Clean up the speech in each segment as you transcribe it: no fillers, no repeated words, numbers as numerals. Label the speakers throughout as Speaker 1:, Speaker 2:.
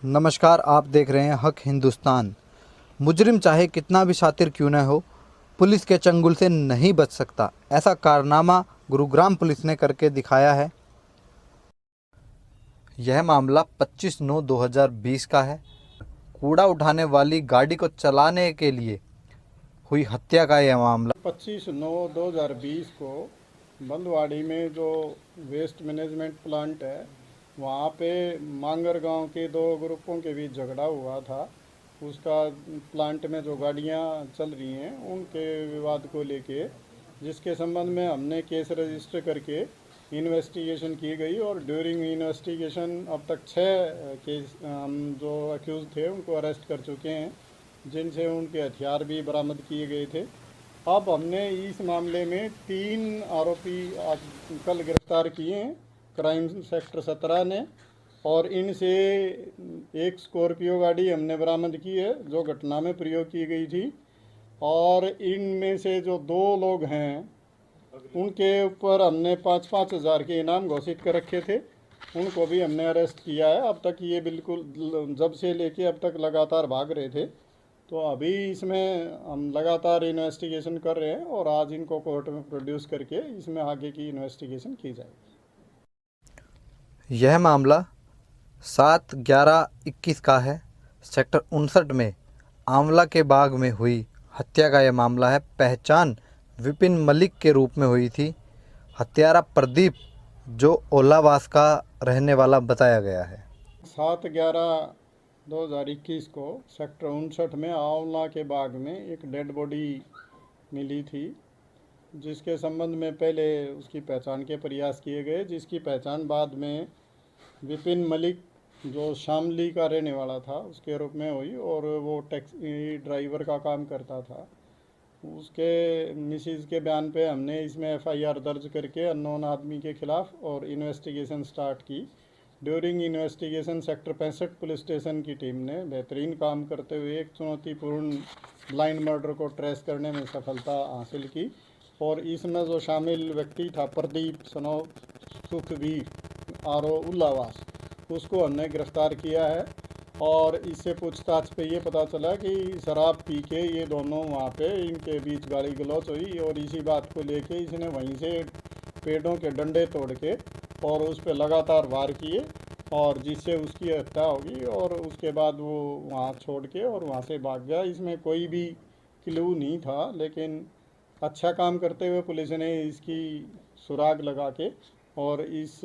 Speaker 1: नमस्कार, आप देख रहे हैं हक हिंदुस्तान। मुजरिम चाहे कितना भी शातिर क्यों न हो, पुलिस के चंगुल से नहीं बच सकता। ऐसा कारनामा गुरुग्राम पुलिस ने करके दिखाया है। यह मामला 25/9/2020 का है। कूड़ा उठाने वाली गाड़ी को चलाने के लिए हुई हत्या का यह मामला
Speaker 2: 25/9/2020 को बंदवाड़ी में जो वेस्ट मैनेजमेंट प्लांट है वहाँ पे मांगर गांव के दो ग्रुपों के बीच झगड़ा हुआ था। उसका प्लांट में जो गाड़ियाँ चल रही हैं उनके विवाद को लेके, जिसके संबंध में हमने केस रजिस्टर करके इन्वेस्टिगेशन की गई और ड्यूरिंग इन्वेस्टिगेशन अब तक 6 केस हम जो अक्यूज़ थे उनको अरेस्ट कर चुके हैं, जिनसे उनके हथियार भी बरामद किए गए थे। अब हमने इस मामले में 3 आरोपी आज कल गिरफ्तार किए हैं क्राइम सेक्टर 17 ने, और इनसे एक स्कॉर्पियो गाड़ी हमने बरामद की है जो घटना में प्रयोग की गई थी, और इनमें से जो 2 लोग हैं उनके ऊपर हमने 5-5 हज़ार के इनाम घोषित कर रखे थे, उनको भी हमने अरेस्ट किया है। अब तक ये बिल्कुल जब से लेके अब तक लगातार भाग रहे थे, तो अभी इसमें हम लगातार इन्वेस्टिगेशन कर रहे हैं और आज इनको कोर्ट में प्रोड्यूस करके इसमें आगे की इन्वेस्टिगेशन की जाएगी।
Speaker 1: यह मामला 7/11/21 का है। सेक्टर 59 में आंवला के बाग में हुई हत्या का यह मामला है। पहचान विपिन मलिक के रूप में हुई थी। हत्यारा प्रदीप जो ओलावास का रहने वाला बताया गया है।
Speaker 2: 7/11/2021 को सेक्टर 59 में आंवला के बाग में एक डेड बॉडी मिली थी, जिसके संबंध में पहले उसकी पहचान के प्रयास किए गए, जिसकी पहचान बाद में विपिन मलिक जो शामली का रहने वाला था उसके रूप में हुई, और वो टैक्सी ड्राइवर का काम करता था। उसके मिसिज के बयान पे हमने इसमें एफआईआर दर्ज करके अननोन आदमी के खिलाफ और इन्वेस्टिगेशन स्टार्ट की। During investigation sector 65 police station की टीम ने बेहतरीन काम करते हुए एक चुनौतीपूर्ण ब्लाइंड मर्डर को ट्रेस करने में सफलता हासिल की, और इसमें जो शामिल व्यक्ति था प्रदीप सनो सुखवीर आरो उल्लावास, उसको हमने गिरफ्तार किया है। और इससे पूछताछ पे ये पता चला कि शराब पी के ये दोनों वहाँ पे इनके बीच गाली गलौच हुई, और इसी बात को लेके इसने वहीं से पेड़ों के डंडे तोड़ के और उस पर लगातार वार किए, और जिससे उसकी हत्या होगी, और उसके बाद वो वहाँ छोड़ के और वहाँ से भाग गया। इसमें कोई भी क्लू नहीं था, लेकिन अच्छा काम करते हुए पुलिस ने इसकी सुराग लगा के और इस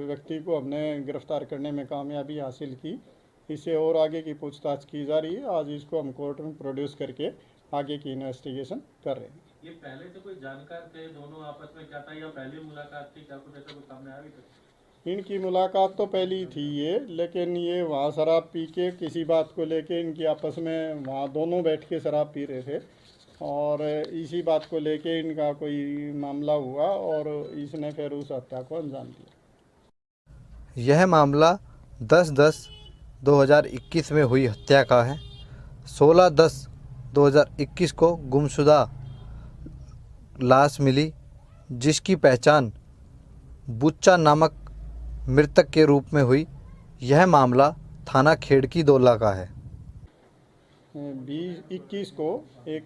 Speaker 2: व्यक्ति को हमने गिरफ्तार करने में कामयाबी हासिल की। इससे और आगे की पूछताछ की जा रही है। आज इसको हम कोर्ट में प्रोड्यूस करके आगे की इन्वेस्टिगेशन कर रहे हैं।
Speaker 3: ये पहले से कोई जानकार थे दोनों आपस में, क्या था, या पहली मुलाकात थी, क्या कुछ ऐसा कुछ सामने आया अभी तक?
Speaker 2: इनकी मुलाकात तो पहली थी ये, लेकिन ये वहाँ शराब पी के किसी बात को लेके इनकी आपस में वहाँ दोनों बैठ के शराब पी रहे थे, और इसी बात को लेके इनका कोई मामला हुआ और इसने फिर उस हत्या को अंजाम दिया।
Speaker 1: यह मामला 10/10/2021 में हुई हत्या का है। 16/10/2021 को गुमशुदा लाश मिली, जिसकी पहचान बुच्चा नामक मृतक के रूप में हुई। यह मामला थाना खेड़की दोला का है।
Speaker 2: 2021 को एक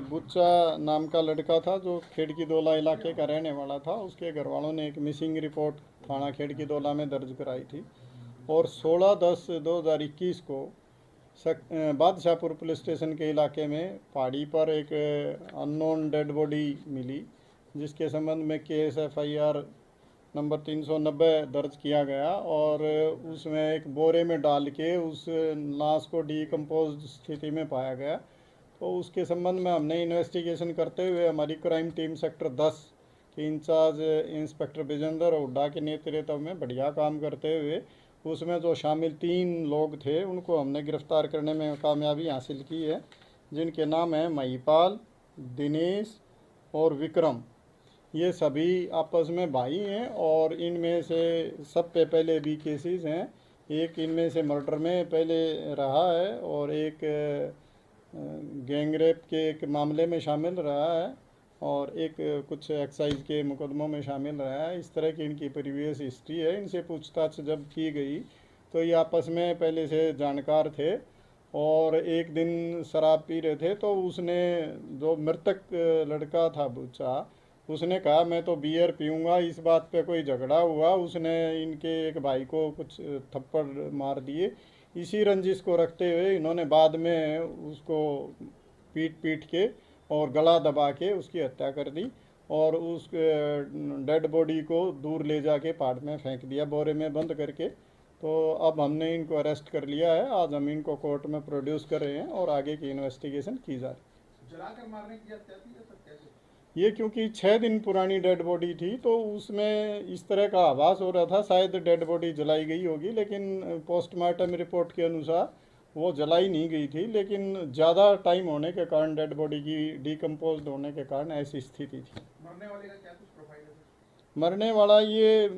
Speaker 2: बुच्चा नाम का लड़का था जो खेड़की दोला इलाके का रहने वाला था। उसके घर वालों ने एक मिसिंग रिपोर्ट थाना खेड़की दोला में दर्ज कराई थी, और 16/10/2021 को बादशाहपुर पुलिस स्टेशन के इलाके में पहाड़ी पर एक अननोन डेड बॉडी मिली, जिसके संबंध में केस एफआईआर नंबर 390 दर्ज किया गया, और उसमें एक बोरे में डाल के उस लाश को डीकम्पोज स्थिति में पाया गया। तो उसके संबंध में हमने इन्वेस्टिगेशन करते हुए हमारी क्राइम टीम सेक्टर 10 के इंचार्ज इंस्पेक्टर विजेंद्र हुड्डा के नेतृत्व में बढ़िया काम करते हुए उसमें जो शामिल 3 लोग थे उनको हमने गिरफ्तार करने में कामयाबी हासिल की है, जिनके नाम हैं महिपाल, दिनेश और विक्रम। ये सभी आपस में भाई हैं, और इनमें से सब पे पहले भी केसेस हैं। एक इनमें से मर्डर में पहले रहा है, और एक गैंग रेप के एक मामले में शामिल रहा है, और एक कुछ एक्साइज के मुकदमों में शामिल रहा है। इस तरह की इनकी प्रीवियस हिस्ट्री है। इनसे पूछताछ जब की गई तो ये आपस में पहले से जानकार थे और एक दिन शराब पी रहे थे, तो उसने, जो मृतक लड़का था बच्चा, उसने कहा मैं तो बियर पीऊँगा। इस बात पे कोई झगड़ा हुआ, उसने इनके एक भाई को कुछ थप्पड़ मार दिए। इसी रंजिश को रखते हुए इन्होंने बाद में उसको पीट पीट के और गला दबा के उसकी हत्या कर दी और उस डेड बॉडी को दूर ले जाके पहाड़ में फेंक दिया, बोरे में बंद करके। तो अब हमने इनको अरेस्ट कर लिया है, आज हम इनको कोर्ट में प्रोड्यूस कर रहे हैं और आगे की इन्वेस्टिगेशन की जा रही है।
Speaker 4: जलाकर मारने की हत्या थी या फिर कैसे?
Speaker 2: ये क्योंकि 6 दिन पुरानी डेड बॉडी थी, तो उसमें इस तरह का आभास हो रहा था शायद डेड बॉडी जलाई गई होगी, लेकिन पोस्टमार्टम रिपोर्ट के अनुसार वो जलाई नहीं गई थी, लेकिन ज़्यादा टाइम होने के कारण, डेड बॉडी की डिकम्पोज होने के कारण ऐसी स्थिति थी।
Speaker 4: मरने वाले का क्या कुछ प्रोफाइल है?
Speaker 2: मरने वाला ये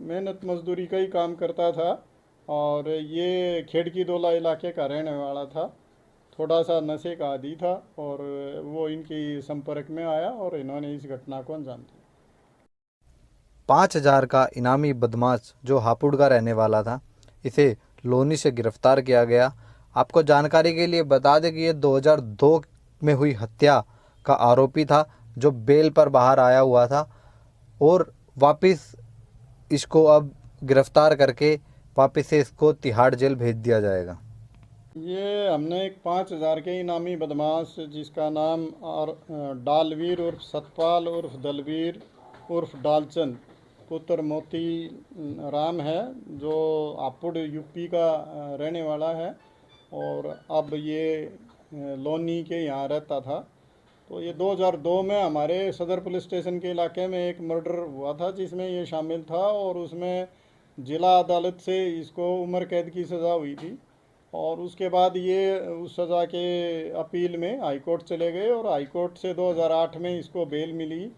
Speaker 2: मेहनत मजदूरी का ही काम करता था और ये खेड़की दोला इलाके का रहने वाला था। थोड़ा सा नशे का आदी था और वो इनकी संपर्क में आया और इन्होंने इस घटना को अंजाम दिया।
Speaker 1: 5,000 का इनामी बदमाश जो हापुड़ का रहने वाला था, इसे लोनी से गिरफ्तार किया गया। आपको जानकारी के लिए बता दें कि ये 2002 में हुई हत्या का आरोपी था, जो बेल पर बाहर आया हुआ था और वापस इसको अब गिरफ्तार करके वापस से इसको तिहाड़ जेल भेज दिया जाएगा।
Speaker 2: ये हमने एक 5,000 के इनामी बदमाश जिसका नाम और डालवीर उर्फ सतपाल उर्फ दलवीर उर्फ डालचंद पुत्र मोती राम है, जो हापुड़ यूपी का रहने वाला है और अब ये लोनी के यहाँ रहता था। तो ये 2002 में हमारे सदर पुलिस स्टेशन के इलाके में एक मर्डर हुआ था जिसमें ये शामिल था और उसमें ज़िला अदालत से इसको उम्र कैद की सज़ा हुई थी और उसके बाद ये उस सज़ा के अपील में हाई कोर्ट चले गए और हाई कोर्ट से 2008 में इसको बेल मिली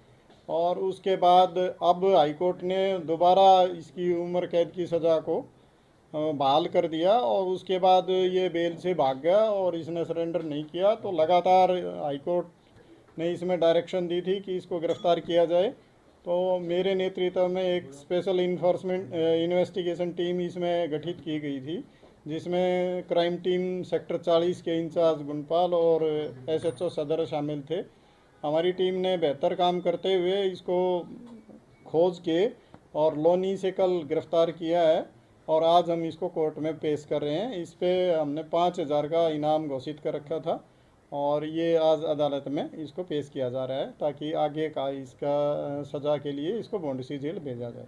Speaker 2: और उसके बाद अब हाई कोर्ट ने दोबारा इसकी उम्र कैद की सज़ा को बहाल कर दिया और उसके बाद ये बेल से भाग गया और इसने सरेंडर नहीं किया। तो लगातार हाई कोर्ट ने इसमें डायरेक्शन दी थी कि इसको गिरफ़्तार किया जाए। तो मेरे नेतृत्व में एक स्पेशल इन्फोर्समेंट इन्वेस्टिगेशन टीम इसमें गठित की गई थी, जिसमें क्राइम टीम सेक्टर 40 के इंचार्ज गुणपाल और SHO सदर शामिल थे। हमारी टीम ने बेहतर काम करते हुए इसको खोज के और लोनी से कल गिरफ़्तार किया है और आज हम इसको कोर्ट में पेश कर रहे हैं। इस पे हमने 5,000 का इनाम घोषित कर रखा था और ये आज अदालत में इसको पेश किया जा रहा है ताकि आगे का इसका सज़ा के लिए इसको बॉन्डसी जेल भेजा जाए।